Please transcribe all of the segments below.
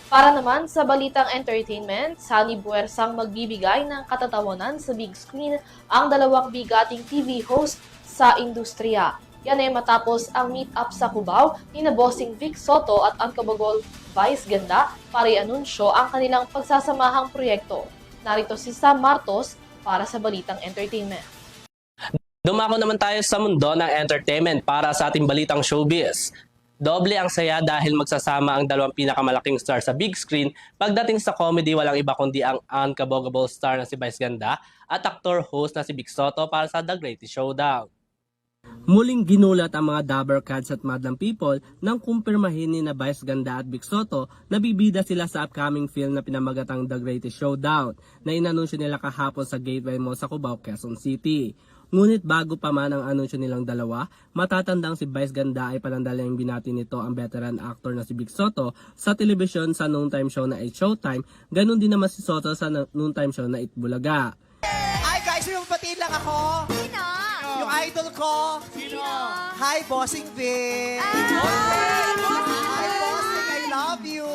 Para naman sa balitang entertainment, Sunny Buersang magbibigay ng katatawanan sa big screen ang dalawang bigating TV host sa industriya. Yan ay matapos ang meet-up sa Cubao ni na Bossing Vic Soto at Uncabogol Vice Ganda para i-anunsyo ang kanilang pagsasamahang proyekto. Narito si Sam Martos para sa balitang entertainment. Dumako naman tayo sa mundo ng entertainment para sa ating balitang showbiz. Doble ang saya dahil magsasama ang dalawang pinakamalaking star sa big screen. Pagdating sa comedy, walang iba kundi ang unkabogable star na si Vice Ganda at actor-host na si Vic Soto para sa The Greatest Showdown. Muling ginulat ang mga Dabber Cats at Madlang People nang kumpirmahin ni na Vice Ganda at Vic Soto na bibida sila sa upcoming film na pinamagatang The Greatest Showdown na inanunsyo nila kahapon sa Gateway Mall sa Cubao, Quezon City. Ngunit bago pa man ang anunsyo nilang dalawa, matatandang si Vice Ganda ay panandalang binati nito ang veteran actor na si Vic Soto sa telebisyon sa noontime show na It's Showtime, ganun din naman si Soto sa noontime show na It Bulaga. Hi guys, may mapatiin lang ako. Sino? Yung idol ko. Sino? Hi, Bossing Vic. Hi, Hi, Bossing. I love you.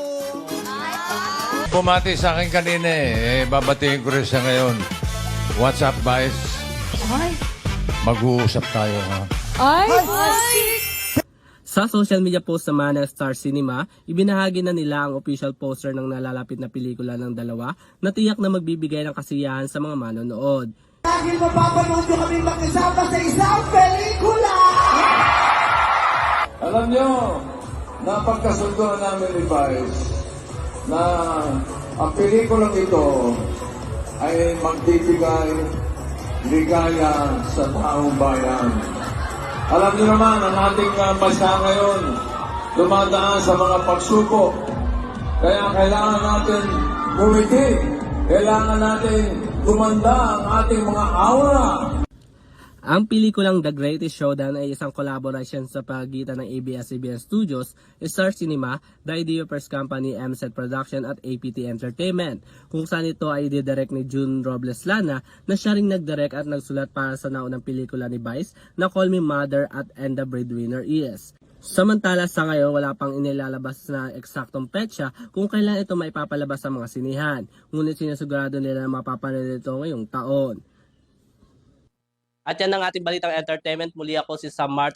Bumati sa akin kanina babatiin ko rin siya ngayon. What's up, guys? Mag-uusap tayo, ha? Sa social media post naman ng Star Cinema, ibinahagi na nila ang official poster ng nalalapit na pelikula ng dalawa na tiyak na magbibigay ng kasiyahan sa mga manonood. Dahil mapapanood nyo kami magkasama sa isang pelikula! Alam nyo, napagkasundo na namin ni Vice na ang pelikulang ito ay magbibigay ligaya sa taong bayan. Alam niyo naman, ang ating bansa ngayon dumadaan sa mga pagsubok. Kaya kailangan natin bumiti. Kailangan natin gumanda ang ating mga aura. Ang pelikulang The Greatest Showdown ay isang collaboration sa pagitan ng ABS-CBN Studios, Star Cinema, The Ideoverse Company, MSET Production at APT Entertainment, kung saan ito ay didirect ni June Robles Lana na siya ring nagdirect at nagsulat para sa naunang pelikula ni Vice na Call Me Mother at And the Breadwinner Is. Samantala sa ngayon wala pang inilalabas na eksaktong petsa kung kailan ito maipapalabas sa mga sinihan, ngunit sinisigurado nila na mapapanood ito ngayong taon. At yan ang ating balitang entertainment. Muli ako si Sam Martos.